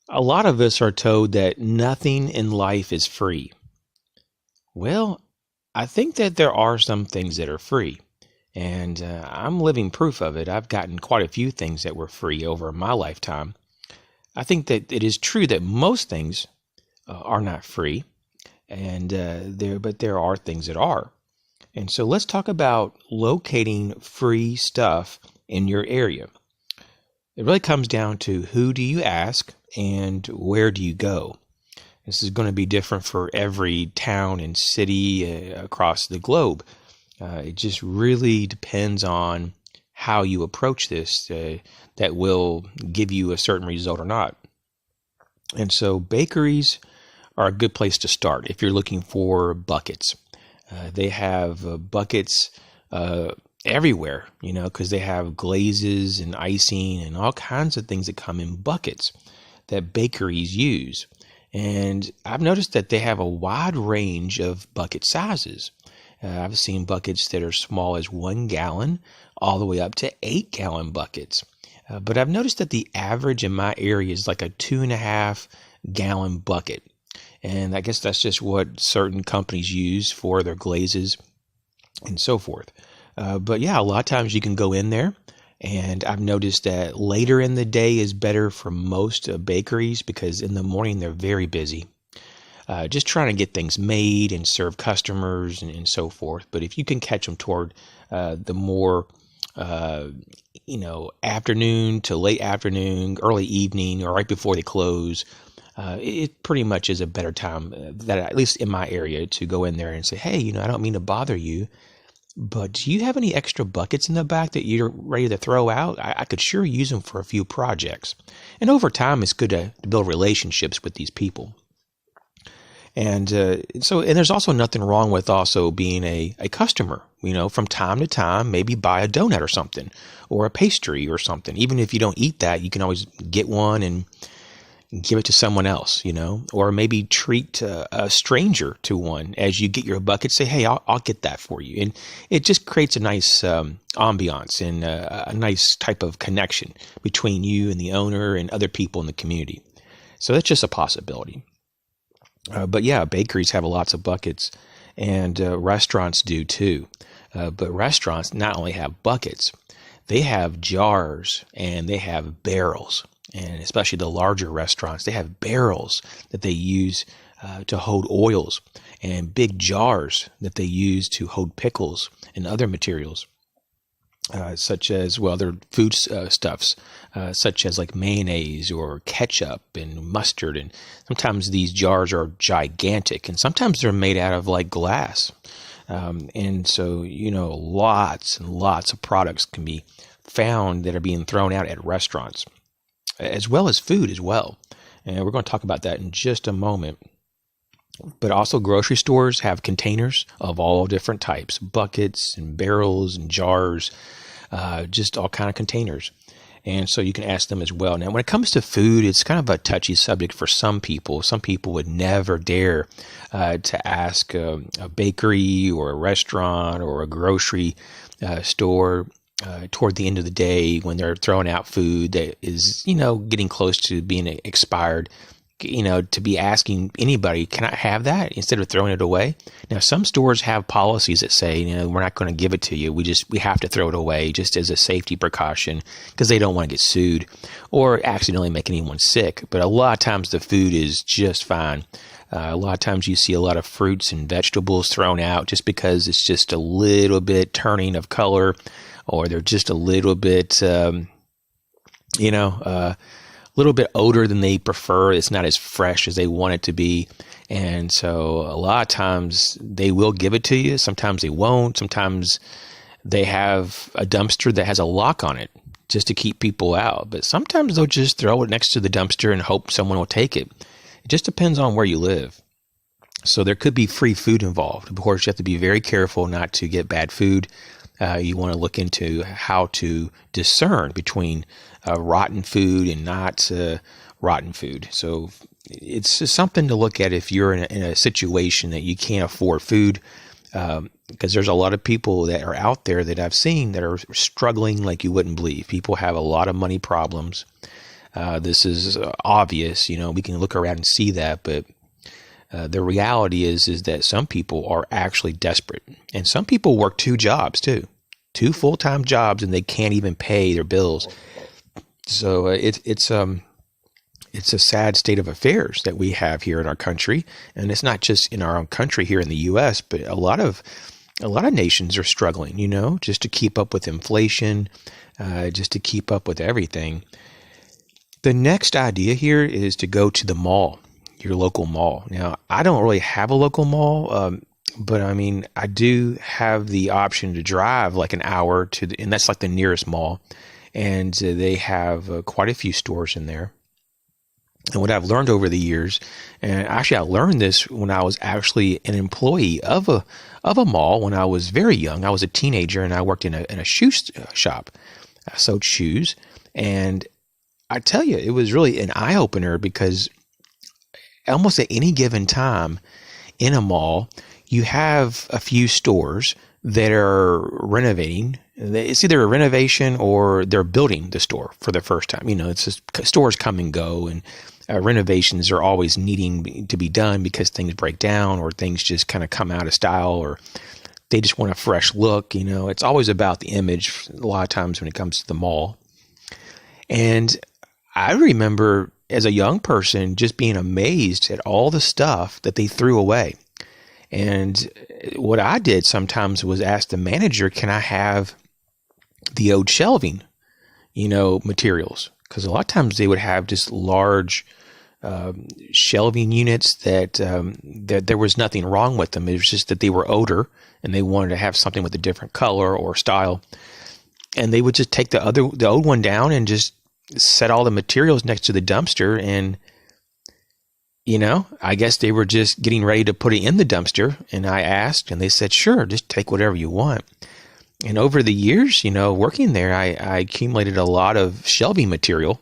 A lot of us are told that nothing in life is free. Well, I think that there are some things that are free, and I'm living proof of it. I've gotten quite a few things that were free over my lifetime. I think that it is true that most things are not free, and but there are things that are. And so let's talk about locating free stuff in your area. It really comes down to who do you ask and where do you go. This is going to be different for every town and city across the globe. It just really depends on how you approach this that will give you a certain result or not. And so bakeries are a good place to start if you're looking for buckets. They have buckets everywhere, because they have glazes and icing and all kinds of things that come in buckets that bakeries use. And I've noticed that they have a wide range of bucket sizes. I've seen buckets that are small as 1 gallon all the way up to 8-gallon buckets. But I've noticed that the average in my area is like a 2.5-gallon bucket. And I guess that's just what certain companies use for their glazes and so forth. But yeah, a lot of times you can go in there, and I've noticed that later in the day is better for most bakeries because in the morning they're very busy, just trying to get things made and serve customers and so forth. But if you can catch them toward the more, afternoon to late afternoon, early evening, or right before they close, it pretty much is a better time, that at least in my area, to go in there and say, hey, I don't mean to bother you, but do you have any extra buckets in the back that you're ready to throw out? I could sure use them for a few projects. And over time, it's good to build relationships with these people. And there's also nothing wrong with also being a customer, from time to time, maybe buy a donut or something, or a pastry or something. Even if you don't eat that, you can always get one and give it to someone else, or maybe treat a stranger to one as you get your bucket. Say, hey, I'll get that for you. And it just creates a nice ambiance and a nice type of connection between you and the owner and other people in the community. So that's just a possibility. But yeah, bakeries have lots of buckets, and restaurants do too. But restaurants not only have buckets, they have jars and they have barrels. And especially the larger restaurants, they have barrels that they use to hold oils, and big jars that they use to hold pickles and other materials, such as, their food stuffs, such as like mayonnaise or ketchup and mustard. And sometimes these jars are gigantic, and sometimes they're made out of like glass. And so, lots and lots of products can be found that are being thrown out at restaurants, as well as food as well. And we're going to talk about that in just a moment. But also grocery stores have containers of all different types, buckets and barrels and jars, just all kind of containers. And so you can ask them as well. Now, when it comes to food, it's kind of a touchy subject for some people. Some people would never dare to ask a bakery or a restaurant or a grocery store toward the end of the day when they're throwing out food that is, getting close to being expired, to be asking anybody, can I have that, instead of throwing it away? Now, some stores have policies that say, we're not going to give it to you. We have to throw it away just as a safety precaution because they don't want to get sued or accidentally make anyone sick. But a lot of times the food is just fine. A lot of times you see a lot of fruits and vegetables thrown out just because it's just a little bit turning of color, or they're just a little bit, a little bit older than they prefer. It's not as fresh as they want it to be. And so a lot of times they will give it to you. Sometimes they won't. Sometimes they have a dumpster that has a lock on it just to keep people out. But sometimes they'll just throw it next to the dumpster and hope someone will take it. It just depends on where you live. So there could be free food involved. Of course, you have to be very careful not to get bad food. You want to look into how to discern between rotten food and not rotten food. So it's just something to look at if you're in a situation that you can't afford food, because there's a lot of people that are out there that I've seen that are struggling like you wouldn't believe. People have a lot of money problems. This is obvious, we can look around and see that, but the reality is that some people are actually desperate, and some people work 2 jobs too, 2 full-time jobs, and they can't even pay their bills. So it's a sad state of affairs that we have here in our country, and it's not just in our own country here in the U.S., but a lot of nations are struggling, just to keep up with inflation, just to keep up with everything. The next idea here is to go to the mall, your local mall. Now, I don't really have a local mall, but I mean, I do have the option to drive like an hour and that's like the nearest mall. And they have quite a few stores in there. And what I've learned over the years, and actually I learned this when I was actually an employee of a mall when I was very young. I was a teenager and I worked in a shoe shop. I sold shoes, and I tell you, it was really an eye opener because almost at any given time in a mall, you have a few stores that are renovating. It's either a renovation or they're building the store for the first time. It's just stores come and go, and renovations are always needing to be done because things break down or things just kind of come out of style or they just want a fresh look. It's always about the image a lot of times when it comes to the mall. And I remember as a young person just being amazed at all the stuff that they threw away. And what I did sometimes was ask the manager, can I have the old shelving, materials? Because a lot of times they would have just large shelving units that there was nothing wrong with them. It was just that they were older and they wanted to have something with a different color or style. And they would just take the old one down and just set all the materials next to the dumpster. And, I guess they were just getting ready to put it in the dumpster. And I asked, and they said, sure, just take whatever you want. And over the years, working there, I accumulated a lot of shelving material.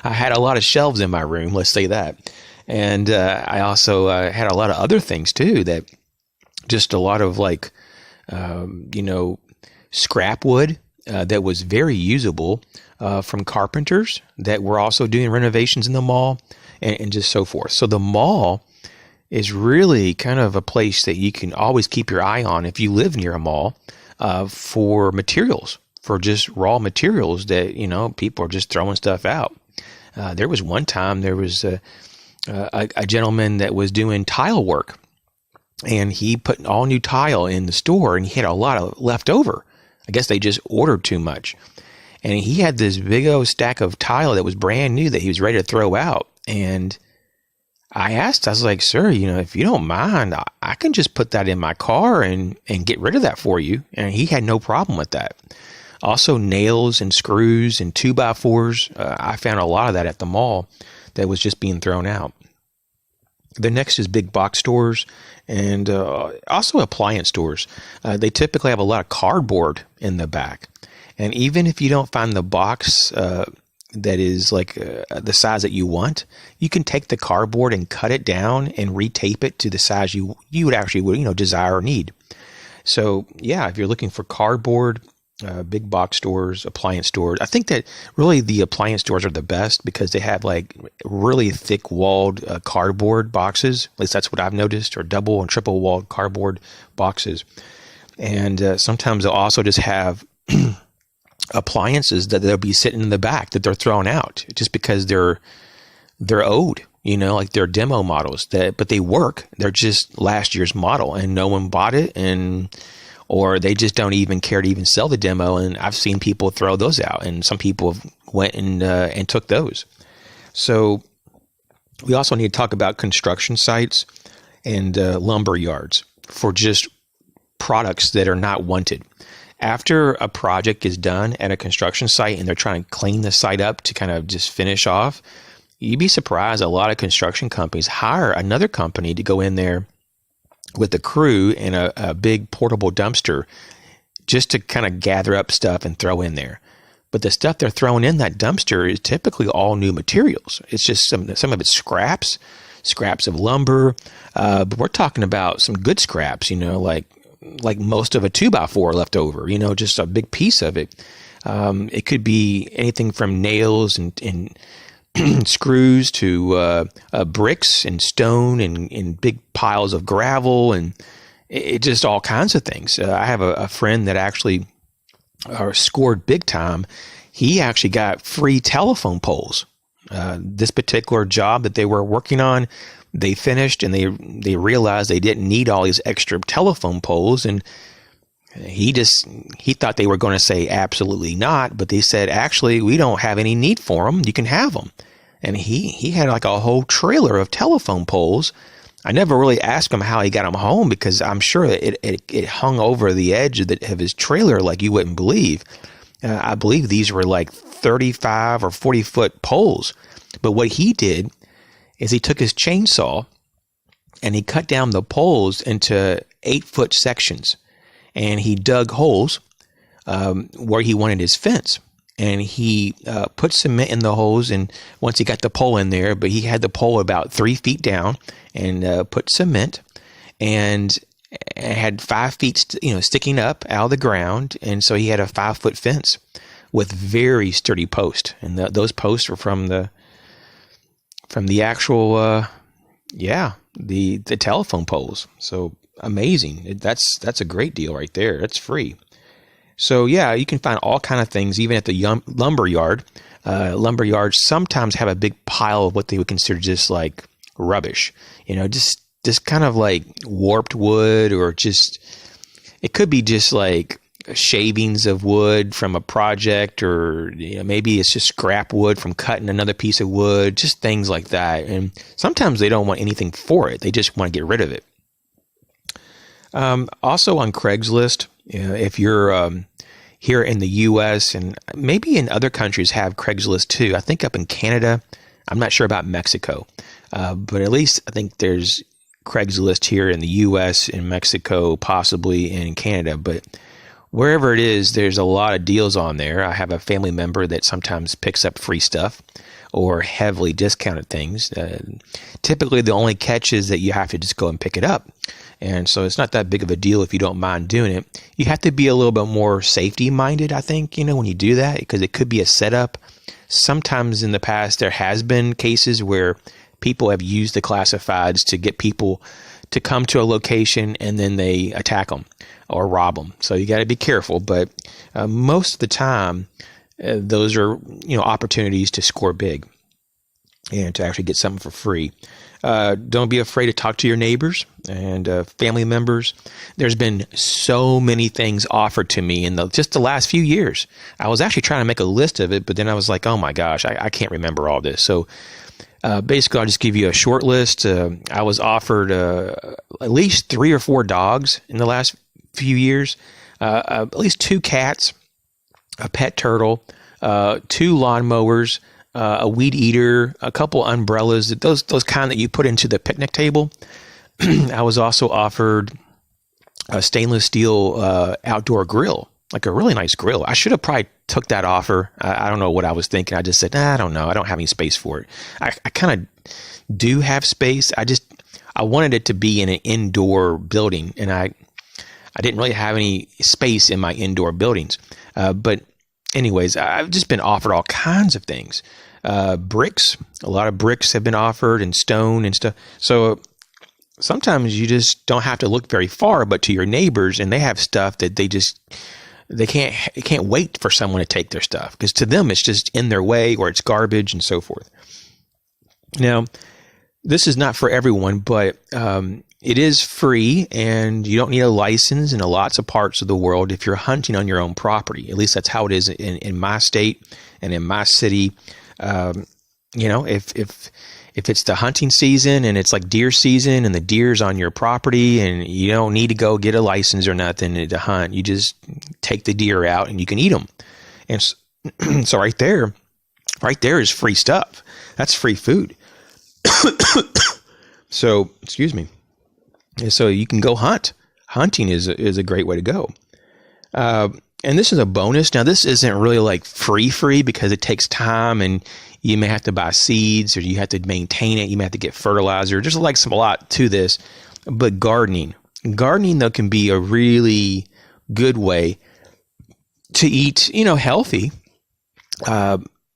I had a lot of shelves in my room, let's say that. And I also had a lot of other things too, that just a lot of scrap wood that was very usable from carpenters that were also doing renovations in the mall and just so forth. So the mall is really kind of a place that you can always keep your eye on if you live near a mall. For materials, for just raw materials that, people are just throwing stuff out. There was one time there was a gentleman that was doing tile work, and he put all new tile in the store, and he had a lot of left over. I guess they just ordered too much. And he had this big old stack of tile that was brand new that he was ready to throw out. And I was like, sir, if you don't mind, I can just put that in my car and get rid of that for you. And he had no problem with that. Also, nails and screws and 2x4s. I found a lot of that at the mall that was just being thrown out. The next is big box stores and also appliance stores. They typically have a lot of cardboard in the back. And even if you don't find the box that is like the size that you want, you can take the cardboard and cut it down and retape it to the size you would actually desire or need. So yeah, if you're looking for cardboard, big box stores, appliance stores, I think that really the appliance stores are the best because they have like really thick walled cardboard boxes. At least that's what I've noticed, or double and triple walled cardboard boxes. And sometimes they'll also just have appliances that they'll be sitting in the back that they're throwing out just because they're old, like they're demo models but they work. They're just last year's model and no one bought it, or they just don't even care to even sell the demo. And I've seen people throw those out, and some people went and took those. So we also need to talk about construction sites and lumber yards for just products that are not wanted. After a project is done at a construction site and they're trying to clean the site up to kind of just finish off, you'd be surprised a lot of construction companies hire another company to go in there with a crew and a big portable dumpster just to kind of gather up stuff and throw in there. But the stuff they're throwing in that dumpster is typically all new materials. It's just some of it's scraps of lumber, but we're talking about some good scraps, like most of a 2x4 left over, just a big piece of it. It could be anything from nails and screws to bricks and stone and big piles of gravel, and it just all kinds of things. I have a friend that actually scored big time. He actually got free telephone poles. This particular job that they were working on, they finished and they realized they didn't need all these extra telephone poles, and he thought they were going to say absolutely not, but they said, actually, we don't have any need for them. You can have them. And he had like a whole trailer of telephone poles. I never really asked him how he got them home, because I'm sure it hung over the edge of his trailer like you wouldn't believe. I believe these were like 35 or 40 foot poles. But what he did is he took his chainsaw and he cut down the poles into 8-foot sections. And he dug holes where he wanted his fence. And he put cement in the holes. And once he got the pole in there, but he had the pole about 3 feet down, and put cement, and had 5 feet, sticking up out of the ground. And so he had a 5-foot fence with very sturdy posts. And those posts were from the actual, the telephone poles. So amazing. That's a great deal right there. That's free. So yeah, you can find all kind of things even at the lumber yard. Lumber yards sometimes have a big pile of what they would consider just like rubbish, just kind of like warped wood, or it could be just like shavings of wood from a project, or maybe it's just scrap wood from cutting another piece of wood, just things like that. And sometimes they don't want anything for it. They just want to get rid of it. Also on Craigslist, if you're here in the U.S. and maybe in other countries have Craigslist too. I think up in Canada, I'm not sure about Mexico, but at least I think there's Craigslist here in the U.S., in Mexico, possibly in Canada. But wherever it is, there's a lot of deals on there. I have a family member that sometimes picks up free stuff or heavily discounted things. Typically, the only catch is that you have to just go and pick it up. And so it's not that big of a deal if you don't mind doing it. You have to be a little bit more safety minded, I think, when you do that, because it could be a setup. Sometimes in the past, there has been cases where people have used the classifieds to get people to come to a location and then they attack them or rob them. So you got to be careful. But most of the time, those are, opportunities to score big and to actually get something for free. Don't be afraid to talk to your neighbors and family members. There's been so many things offered to me in just the last few years. I was actually trying to make a list of it, but then I was like, oh my gosh, I can't remember all this. So basically, I'll just give you a short list. I was offered at least 3 or 4 dogs in the last few years, at least 2 cats, a pet turtle, 2 lawnmowers, a weed eater, a couple umbrellas, those kind that you put into the picnic table. I was also offered a stainless steel outdoor grill, like a really nice grill. I should have probably took that offer. I don't know what I was thinking. I just said, I don't know. I don't have any space for it. I kind of do have space. I wanted it to be in an indoor building, and I didn't really have any space in my indoor buildings. But anyways, I've just been offered all kinds of things. Bricks, a lot of bricks have been offered, and stone and stuff. So sometimes you just don't have to look very far, but to your neighbors, and they have stuff that they can't wait for someone to take their stuff, because to them it's just in their way or it's garbage and so forth. Now, this is not for everyone, but it is free, and you don't need a license in lots of parts of the world if you're hunting on your own property. At least that's how it is in my state and in my city. If it's the hunting season and it's like deer season and the deer's on your property and you don't need to go get a license or nothing to hunt, you just take the deer out and you can eat them. And so right there is free stuff. That's free food. So, excuse me. So you can go hunt. Hunting is a great way to go. And this is a bonus. Now, this isn't really like free because it takes time, and you may have to buy seeds, or you have to maintain it. You may have to get fertilizer. There's like a lot to this. But gardening, though, can be a really good way to eat, healthy,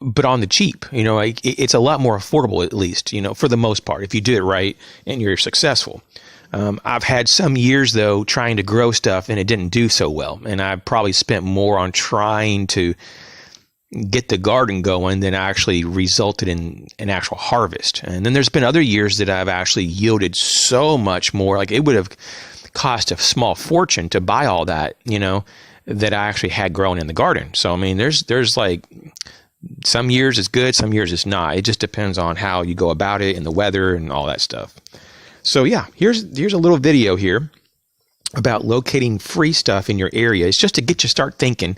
but on the cheap. Like it's a lot more affordable, at least, for the most part, if you do it right and you're successful. I've had some years, though, trying to grow stuff and it didn't do so well. And I probably spent more on trying to get the garden going than actually resulted in an actual harvest. And then there's been other years that I've actually yielded so much more. Like it would have cost a small fortune to buy all that, that I actually had grown in the garden. So, I mean, there's like some years it's good, some years it's not. It just depends on how you go about it and the weather and all that stuff. So yeah, here's a little video here about locating free stuff in your area. It's just to get you start thinking.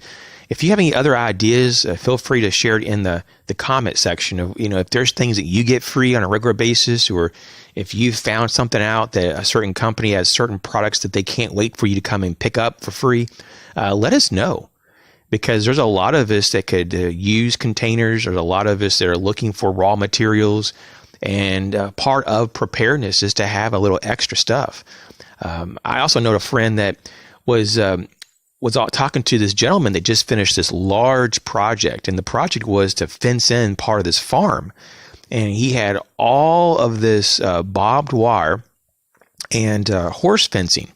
If you have any other ideas, feel free to share it in the comment section of, if there's things that you get free on a regular basis, or if you've found something out that a certain company has certain products that they can't wait for you to come and pick up for free, let us know. Because there's a lot of us that could use containers. There's a lot of us that are looking for raw materials. And part of preparedness is to have a little extra stuff. I also know a friend that was talking to this gentleman that just finished this large project. And the project was to fence in part of this farm. And he had all of this barbed wire and horse fencing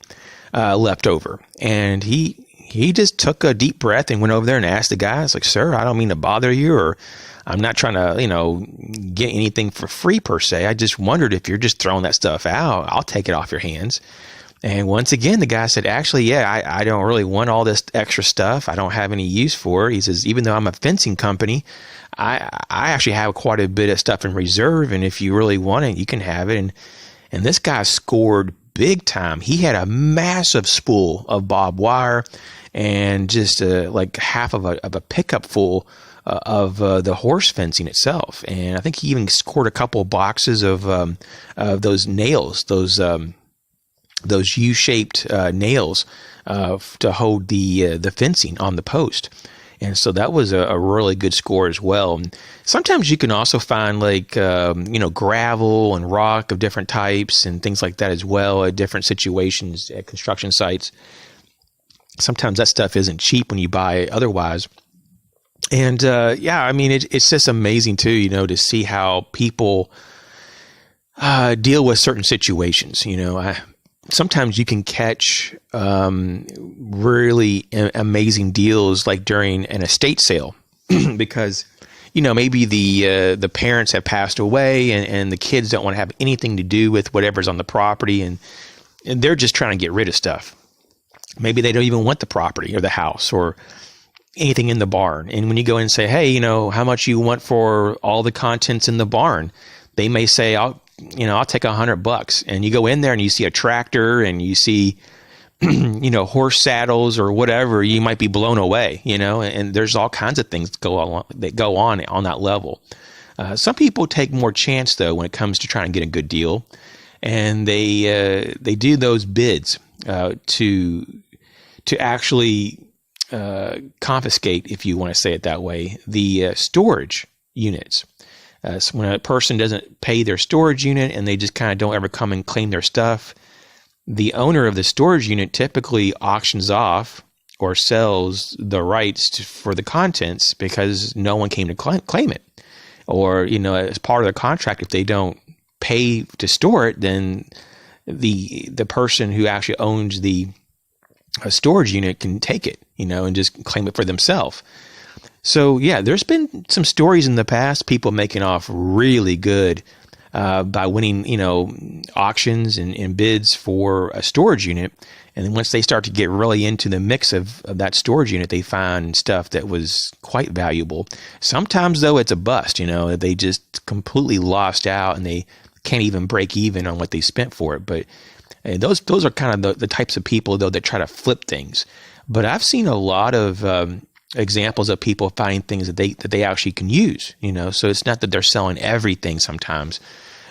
left over. And he just took a deep breath and went over there and asked the guy, "It's like, sir, I don't mean to bother you, or I'm not trying to, get anything for free per se. I just wondered if you're just throwing that stuff out, I'll take it off your hands." And once again, the guy said, "Actually, yeah, I don't really want all this extra stuff. I don't have any use for it." He says, "Even though I'm a fencing company, I actually have quite a bit of stuff in reserve. And if you really want it, you can have it." And this guy scored big time. He had a massive spool of barbed wire and just like half of a pickup full of the horse fencing itself. And I think he even scored a couple of boxes of those nails, those U-shaped nails to hold the fencing on the post. And so that was a really good score as well. And sometimes you can also find like, gravel and rock of different types and things like that as well at different situations at construction sites. Sometimes that stuff isn't cheap when you buy it otherwise. And it's just amazing too, to see how people deal with certain situations. Sometimes you can catch really amazing deals like during an estate sale because, maybe the parents have passed away and the kids don't want to have anything to do with whatever's on the property, and they're just trying to get rid of stuff. Maybe they don't even want the property or the house or anything in the barn. And when you go in and say, "Hey, how much you want for all the contents in the barn?" They may say, I'll take $100. And you go in there and you see a tractor and you see, horse saddles or whatever, you might be blown away, and there's all kinds of things that go on that level. Some people take more chance though when it comes to trying to get a good deal, and they do those bids to actually confiscate, if you want to say it that way, the storage units. So when a person doesn't pay their storage unit and they just kind of don't ever come and claim their stuff, the owner of the storage unit typically auctions off or sells the rights for the contents because no one came to claim it. Or, as part of the contract, if they don't pay to store it, then the person who actually owns the storage unit can take it, and just claim it for themselves. So yeah, there's been some stories in the past, people making off really good by winning, auctions and bids for a storage unit. And then once they start to get really into the mix of that storage unit, they find stuff that was quite valuable. Sometimes though, it's a bust, they just completely lost out and they can't even break even on what they spent for it. But those are kind of the types of people though that try to flip things. But I've seen a lot of examples of people finding things that they actually can use, so it's not that they're selling everything sometimes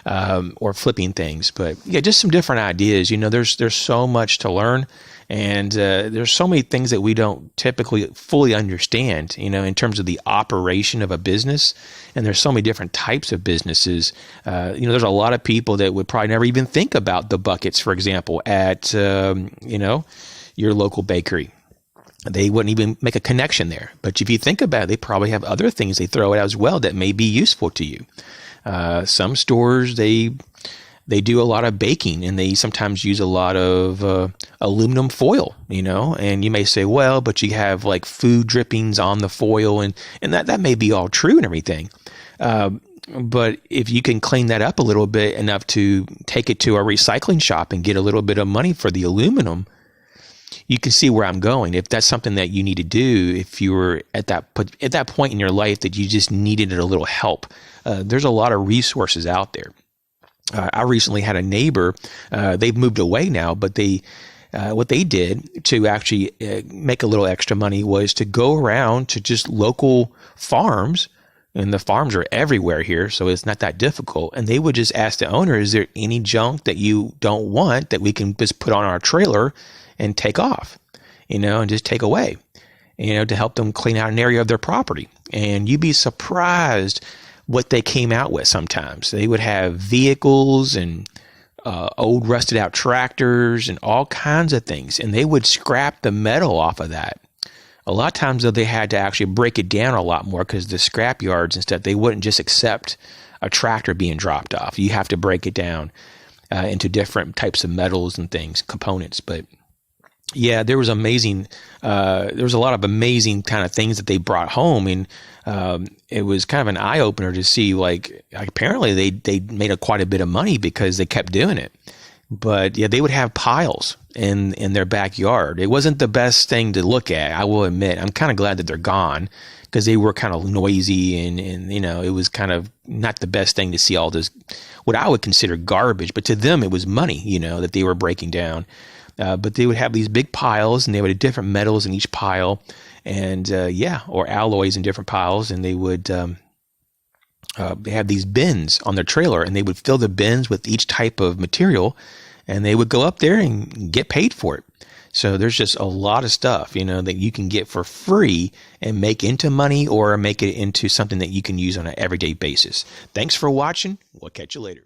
or flipping things, but yeah, just some different ideas. There's so much to learn, and there's so many things that we don't typically fully understand, in terms of the operation of a business. And there's so many different types of businesses. There's a lot of people that would probably never even think about the buckets, for example, at your local bakery. they wouldn't even make a connection there. But if you think about it, they probably have other things they throw out as well that may be useful to you. Some stores, they do a lot of baking, and they sometimes use a lot of aluminum foil, and you may say, well, but you have like food drippings on the foil, and that may be all true and everything. But if you can clean that up a little bit enough to take it to a recycling shop and get a little bit of money for the aluminum, you can see where I'm going. If that's something that you need to do, if you were at that point in your life that you just needed a little help, there's a lot of resources out there. I recently had a neighbor. They've moved away now, but what they did to actually make a little extra money was to go around to just local farms. And the farms are everywhere here, so it's not that difficult. And they would just ask the owner, is there any junk that you don't want that we can just put on our trailer and take off, and just take away, to help them clean out an area of their property. And you'd be surprised what they came out with sometimes. They would have vehicles and old rusted out tractors and all kinds of things, and they would scrap the metal off of that. A lot of times, though, they had to actually break it down a lot more because the scrap yards and stuff, they wouldn't just accept a tractor being dropped off. You have to break it down into different types of metals and things, components. But yeah, there was a lot of amazing kind of things that they brought home, and it was kind of an eye opener to see. Like apparently, they made quite a bit of money because they kept doing it. But yeah, they would have piles in their backyard. It wasn't the best thing to look at, I will admit. I'm kind of glad that they're gone because they were kind of noisy and it was kind of not the best thing to see all this, what I would consider garbage. But to them, it was money, that they were breaking down. But they would have these big piles, and they would have different metals in each pile, and or alloys in different piles, and they would they have these bins on their trailer, and they would fill the bins with each type of material, and they would go up there and get paid for it. So there's just a lot of stuff, that you can get for free and make into money or make it into something that you can use on an everyday basis. Thanks for watching. We'll catch you later.